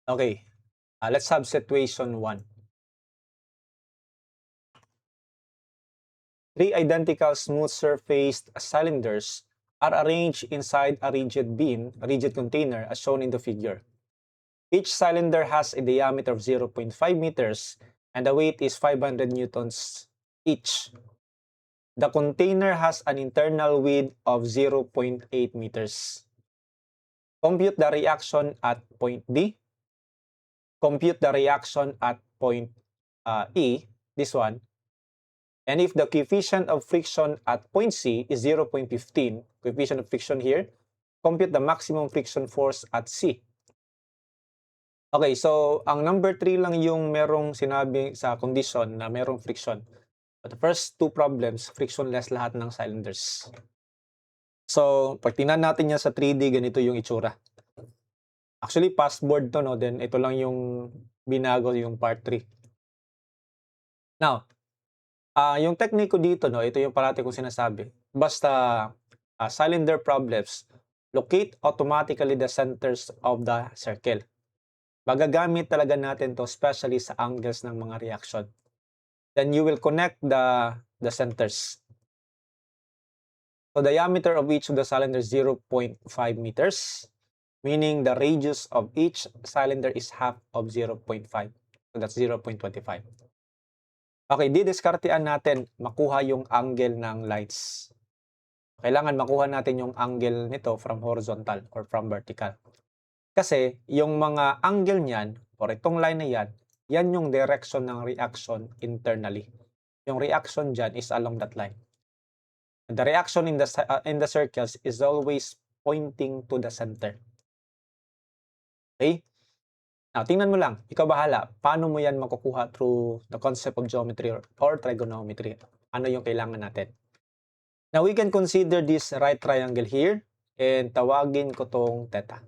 Okay, let's have situation 1. Three identical smooth-surfaced cylinders are arranged inside a rigid container as shown in the figure. Each cylinder has a diameter of 0.5 meters and the weight is 500 newtons each. The container has an internal width of 0.8 meters. Compute the reaction at point D. Compute the reaction at point E, this one. And if the coefficient of friction at point C is 0.15, coefficient of friction here, compute the maximum friction force at C. Okay, so ang number 3 lang yung merong sinabi sa condition na merong friction. But the first two problems, frictionless lahat ng cylinders. So, pag tingnan natin yan sa 3D, ganito yung itsura. Actually, pasteboard to, no? Then, ito lang yung binago yung part 3. Now, yung tekniko dito, no? Ito yung parati kong sinasabi. Basta cylinder problems, locate automatically the centers of the circle. Magagamit talaga natin to especially sa angles ng mga reaction. Then you will connect the centers. So diameter of each of the cylinders 0.5 meters, meaning the radius of each cylinder is half of 0.5. So that's 0.25. Okay, didiskartean natin makuha yung angle ng lights. Kailangan makuha natin yung angle nito from horizontal or from vertical. Kasi yung mga angle niyan, or itong line na yan, yan yung direction ng reaction internally. Yung reaction dyan is along that line. The reaction in the circles is always pointing to the center. Okay? Now, tingnan mo lang. Ikaw bahala. Paano mo yan makukuha through the concept of geometry or trigonometry? Ano yung kailangan natin? Now, we can consider this right triangle here and tawagin ko tong theta.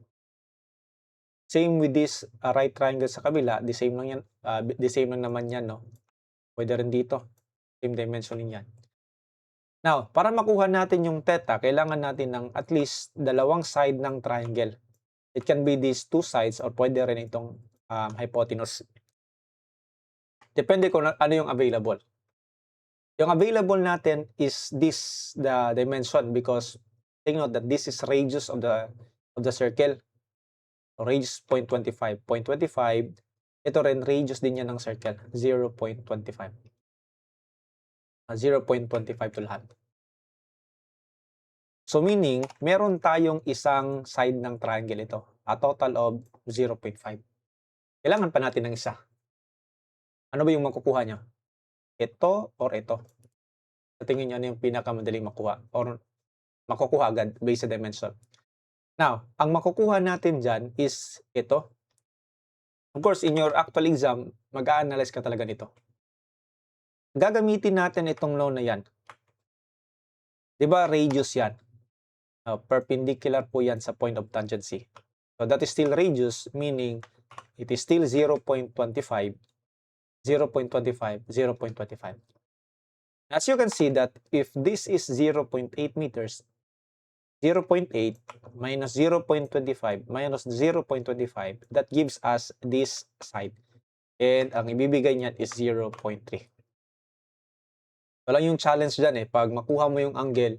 Same with this right triangle sa kabila, the same lang yan, the same lang naman yan, no? Pwede rin dito, same dimension yan. Now, para makuha natin yung theta, kailangan natin ng at least dalawang side ng triangle. It can be these two sides or pwede rin itong hypotenuse. Depende kung ano yung available. Yung available natin is this, the dimension, because take note that this is radius of the circle. Radius 0.25. 0.25, ito rin radius din yan ng circle, 0.25. 0.25 to lahat. So meaning, meron tayong isang side ng triangle ito, a total of 0.5. Kailangan pa natin ng isa. Ano ba yung makukuha nyo? Ito or ito? Sa tingin nyo, ano yung pinakamadaling makuha? Or makukuha agad based sa dimension? Now, ang makukuha natin dyan is ito. Of course, in your actual exam, mag-a-analyze ka talaga nito. Gagamitin natin itong law na yan. Diba radius yan? Perpendicular po yan sa point of tangency. So that is still radius, meaning it is still 0.25, 0.25, 0.25. As you can see that if this is 0.8 meters, 0.8 minus 0.25 minus 0.25, that gives us this side. And ang ibibigay niyan is 0.3. Wala yung challenge dyan eh. Pag makuha mo yung angle,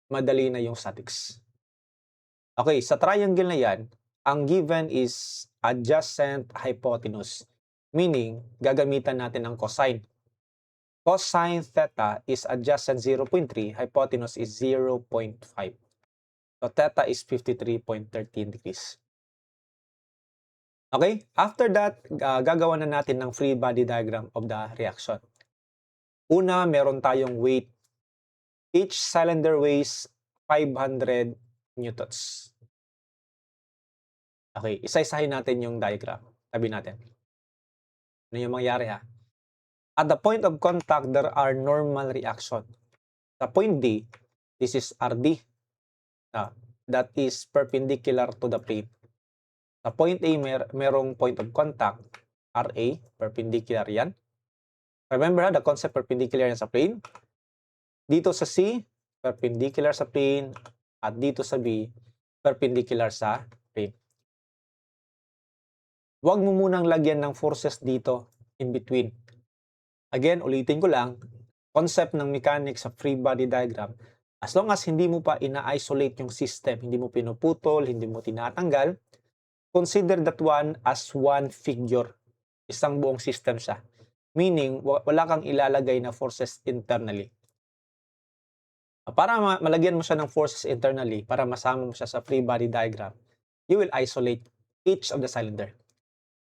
madali na yung statics. Okay, sa triangle na yan, ang given is adjacent hypotenuse. Meaning, gagamitan natin ang cosine. Cosine theta is adjacent 0.3, hypotenuse is 0.5. So, theta is 53.13 degrees. Okay? After that, gagawa na natin ng free body diagram of the reaction. Una, meron tayong weight. Each cylinder weighs 500 newtons. Okay, isa-isahin natin yung diagram. Tabi natin. Ano yung mangyari ha? At the point of contact, there are normal reaction. Sa point D, this is RD. That is perpendicular to the plane. Sa point A, merong point of contact, RA, perpendicular yan. Remember the concept perpendicular yan sa plane. Dito sa C, perpendicular sa plane. At dito sa B, perpendicular sa plane. Huwag mo munang lagyan ng forces dito in between. Again, ulitin ko lang, concept ng mechanics sa free body diagram, as long as hindi mo pa ina-isolate yung system, hindi mo pinuputol, hindi mo tinatanggal, consider that one as one figure. Isang buong system siya. Meaning, wala kang ilalagay na forces internally. Para malagyan mo siya ng forces internally, para masama mo siya sa free body diagram, you will isolate each of the cylinder.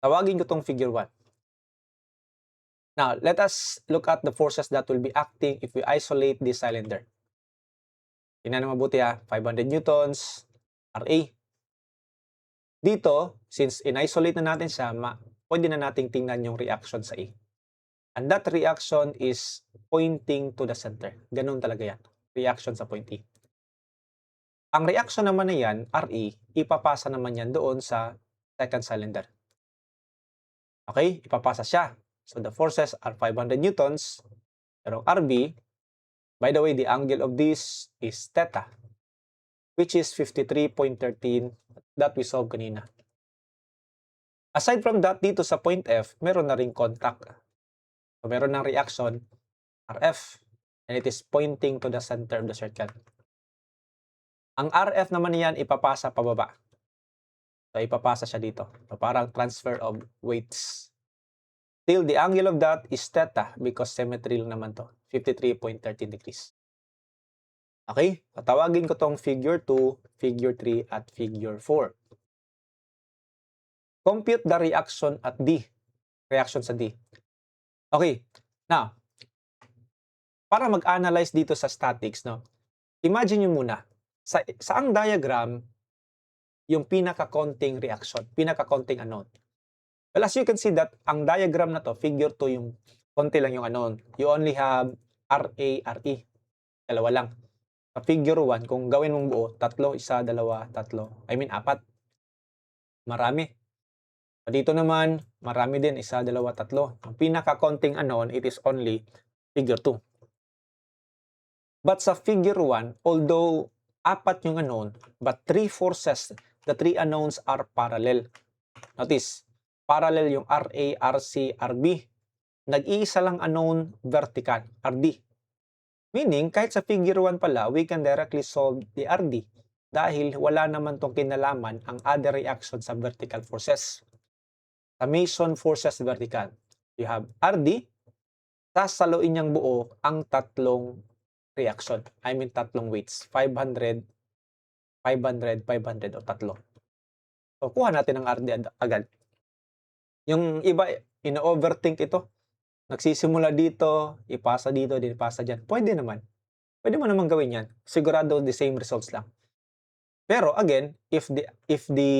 Tawagin ko tong figure 1. Now, let us look at the forces that will be acting if we isolate this cylinder. Tingnan na mabuti 500 newtons, Ra. Dito, since in-isolate na natin siya, pwede na nating tingnan yung reaction sa E. And that reaction is pointing to the center. Ganun talaga yan. Reaction sa point E. Ang reaction naman na yan, Re, ipapasa naman yan doon sa second cylinder. Okay? Ipapasa siya. So the forces are 500 newtons. Pero Rb, by the way, the angle of this is theta, which is 53.13 that we solved kanina. Aside from that, dito sa point F, meron na ring contact. So meron ng reaction, Rf, and it is pointing to the center of the circle. Ang Rf naman yan, ipapasa pababa. So ipapasa siya dito. So parang transfer of weights. Still, the angle of that is theta because symmetry lang naman to. 53.13 degrees. Okay? Patawagin ko tong figure 2, figure 3, at figure 4. Compute the reaction at D. Reaction sa D. Okay. Now, para mag-analyze dito sa statics, no? Imagine nyo muna, sa ang diagram, yung pinaka-konting reaction, pinaka-konting unknown. Well, as you can see that, ang diagram na to, figure 2, yung konti lang yung unknown. You only have Ra, Re. Dalawa lang. Sa figure 1, kung gawin mong buo, 3, 1, 2, 3. I mean, 4. Marami. Dito naman, marami din, 1, 2, 3. Ang pinaka-konting unknown, it is only figure 2. But sa figure 1, although 4 yung unknown, but 3 forces, the 3 unknowns are parallel. Notice, parallel yung Ra, Rc, Rb. Nag-iisa lang unknown vertical, Rd. Meaning, kahit sa figure 1 pala, we can directly solve the Rd dahil wala naman tong kinalaman ang other reaction sa vertical forces. Summation forces vertical. You have Rd, sasaluin niyang buo ang tatlong reaction. I mean, tatlong weights. 500, 500, 500 o tatlo. So, kuha natin ang Rd agad. Yung iba, ino-overthink ito. Nagsisimula dito, ipasa dito, din ipasa dyan. Pwede naman. Pwede mo naman gawin yan. Sigurado the same results lang. Pero again, if the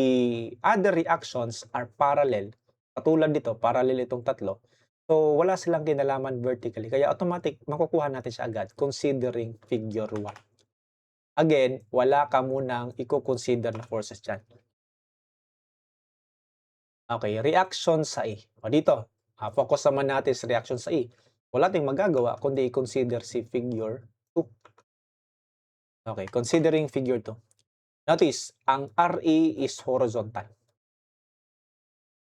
other reactions are parallel, katulad dito, parallel itong tatlo, so wala silang kinalaman vertically. Kaya automatic, makukuha natin siya agad considering figure 1. Again, wala ka munang i-consider na forces dyan. Okay, reaction sa E. O dito, focus naman natin sa reaction sa E. Wala tayong magagawa kundi i-consider si figure 2. Okay, considering figure 2. Notice, ang Re is horizontal.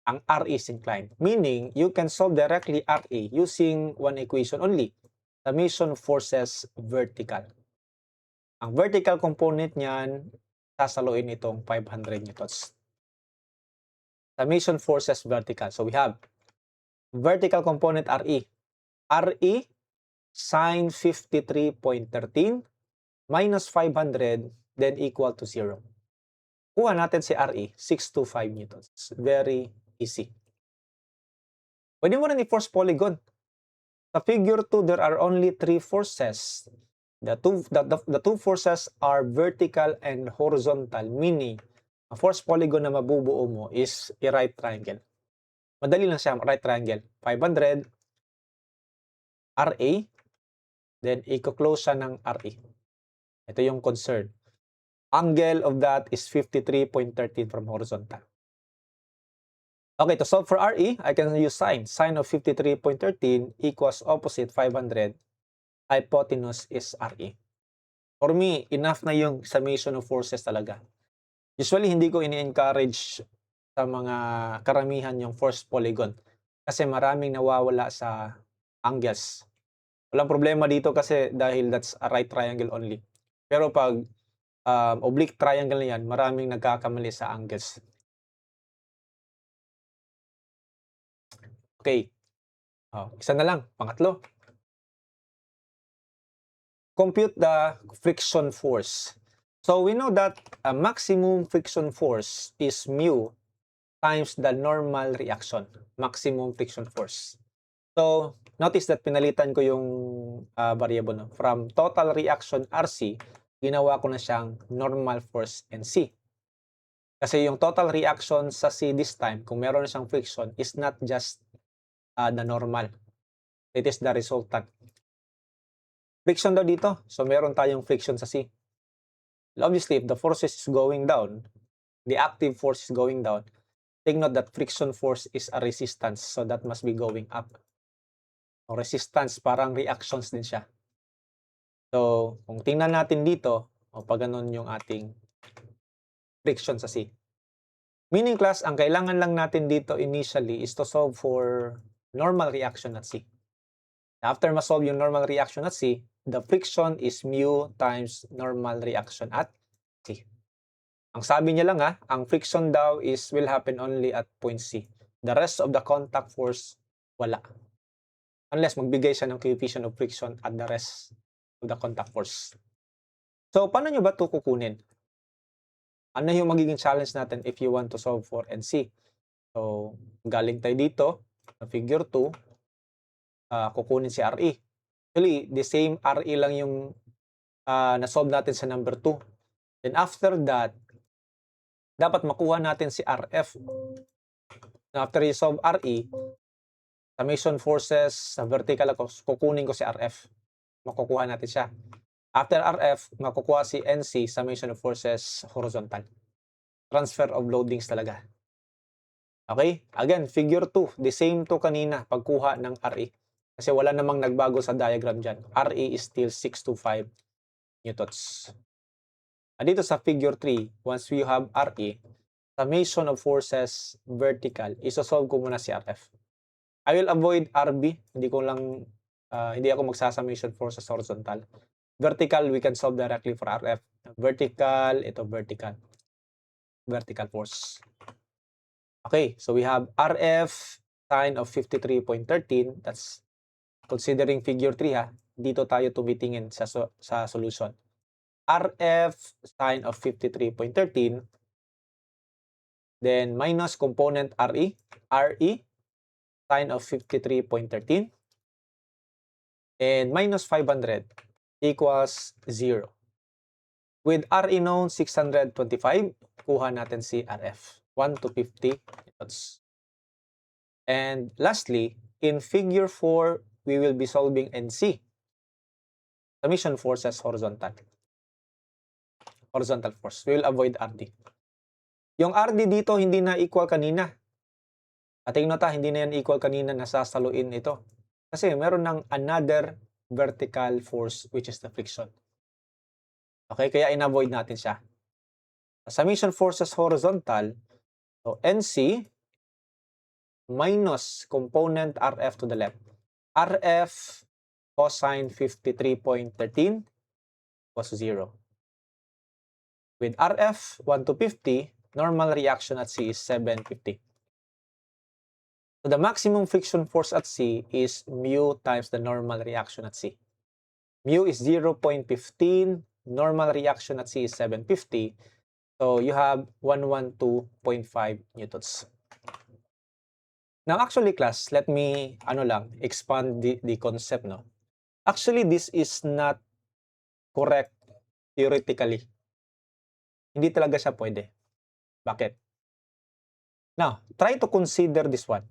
Ang Re is inclined. Meaning, you can solve directly Re using one equation only. Summation forces vertical. Ang vertical component niyan, sasaluin itong 500 newtons. Summation forces vertical. So we have vertical component Re. Re sine 53.13 minus 500 then equal to 0. Kuha natin si Re, 625 newtons. Very easy. Pwede mo rin i-force polygon. Sa figure 2, there are only 3 forces. The two forces are vertical and horizontal, meaning ang force polygon na mabubuo mo is a right triangle. Madali lang siya, right triangle. 500, Ra, then i-close siya ng Re. Ito yung concern. Angle of that is 53.13 from horizontal. Okay, to solve for Re, I can use sine. Sine of 53.13 equals opposite 500. Hypotenuse is Re. For me, enough na yung summation of forces talaga. Usually, hindi ko ini-encourage sa mga karamihan yung force polygon. Kasi maraming nawawala sa angles. Walang problema dito kasi dahil that's a right triangle only. Pero pag oblique triangle na yan, maraming nagkakamali sa angles. Okay. Isa na lang, pangatlo. Compute the friction force. So we know that a maximum friction force is mu times the normal reaction. Maximum friction force. So notice that pinalitan ko yung variable. No? From total reaction RC, ginawa ko na siyang normal force NC. Kasi yung total reaction sa C this time, kung meron na siyang friction, is not just the normal. It is the resultant. Friction daw dito. So meron tayong friction sa C. Obviously, if the force is going down, the active force is going down, take note that friction force is a resistance. So that must be going up. So resistance, parang reactions din siya. So kung tingnan natin dito, pag ganun yung ating friction sa C. Meaning class, ang kailangan lang natin dito initially is to solve for normal reaction at C. After ma-solve yung normal reaction at C, the friction is mu times normal reaction at C. Ang sabi niya lang ang friction daw will happen only at point C. The rest of the contact force, wala. Unless magbigay siya ng coefficient of friction at the rest of the contact force. So, paano nyo ba ito kukunin? Ano yung magiging challenge natin if you want to solve for NC? So, galing tayo dito, sa figure 2, kukunin si RE. Actually, the same RE lang yung na-solve natin sa number 2. Then after that, dapat makuha natin si RF. After you solve RE, summation forces sa vertical, kukunin ko si RF. Makukuha natin siya. After RF, makukuha si NC, summation of forces horizontal. Transfer of loadings talaga. Okay? Again, figure 2, the same to kanina, pagkuha ng RE. Kasi wala namang nagbago sa diagram dyan. RE is still 625 newtons. Dito sa figure 3, once we have RE, summation of forces vertical, isosolve ko muna si RF. I will avoid RB, hindi ako magsa-summation forces horizontal. Vertical, we can solve directly for RF. Vertical, ito vertical. Vertical force. Okay, so we have RF sine of 53.13. That's considering figure 3 dito tayo tumitingin sa solution. RF sine of 53.13, then minus component RE, RE sine of 53.13, and minus 500 equals 0. With RE known 625, kuha natin si RF, 1 to 50 newtons. And lastly, in figure 4, we will be solving NC, summation forces horizontal. Horizontal force. We will avoid RD. Yung RD dito, hindi na equal kanina. Tingnan nota, hindi na yan equal kanina, nasasaluin ito. Kasi meron ng another vertical force, which is the friction. Okay, kaya in-avoid natin siya. Summation forces horizontal, so NC minus component RF to the left. RF cosine 53.13 was 0. With RF 1 to 50, normal reaction at C is 750. So the maximum friction force at C is mu times the normal reaction at C. Mu is 0.15, normal reaction at C is 750. So you have 112.5 newtons. Now actually class, let me expand the concept. No? Actually, this is not correct theoretically. Hindi talaga siya pwede. Bakit? Now, try to consider this one.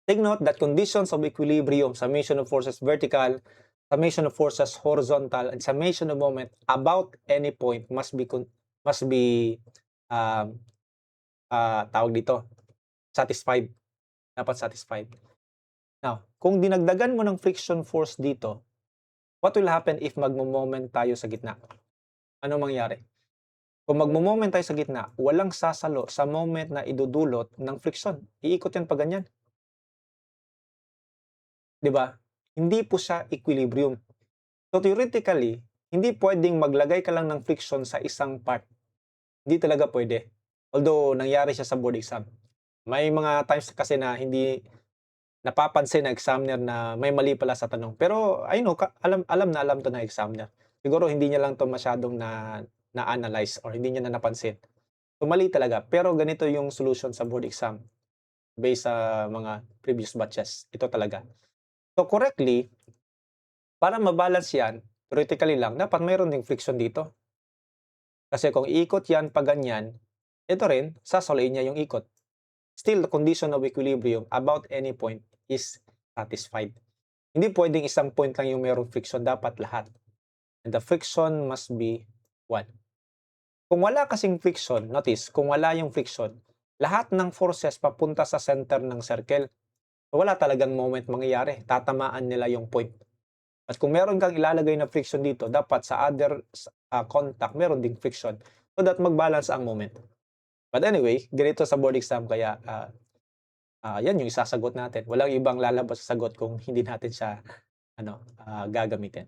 Take note that conditions of equilibrium, summation of forces vertical, summation of forces horizontal, and summation of moment about any point must be tawag dito, satisfied. Dapat satisfied. Now, kung dinagdagan mo ng friction force dito, what will happen if magmo-moment tayo sa gitna? Ano mangyari? Kung magmo-moment tayo sa gitna, walang sasalo sa moment na idudulot ng friction. Iikot yan pa ganyan, 'di ba? Hindi po siya equilibrium. So theoretically, hindi puwedeng maglagay ka lang ng friction sa isang part. Hindi talaga puwede. Although nangyari siya sa board exam. May mga times kasi na hindi napapansin ng examiner na may mali pala sa tanong. Pero I know alam alam na alam 'to ng examiner. Siguro hindi niya lang 'to masyadong na-analyze or hindi niya na napansin. So mali talaga, pero ganito yung solution sa board exam based sa mga previous batches, ito talaga. So correctly, para ma-balance 'yan, theoretically lang dapat mayroon ding friction dito. Kasi kung iikot 'yan pa ganyan, ito rin sasoloin niya yung ikot. Still, the condition of equilibrium about any point is satisfied. Hindi puwedeng isang point lang yung merong friction, dapat lahat. And the friction must be 1. Kung wala kasing friction, notice, kung wala yung friction, lahat ng forces papunta sa center ng circle. So, wala talagang moment mangyayari, tatamaan nila yung point. At kung meron kang ilalagay na friction dito, dapat sa other contact, meron ding friction so that mag-balance ang moment. But anyway, ganito sa board exam kaya yan yung isasagot natin. Walang ibang lalabas sa sagot kung hindi natin siya gagamitin.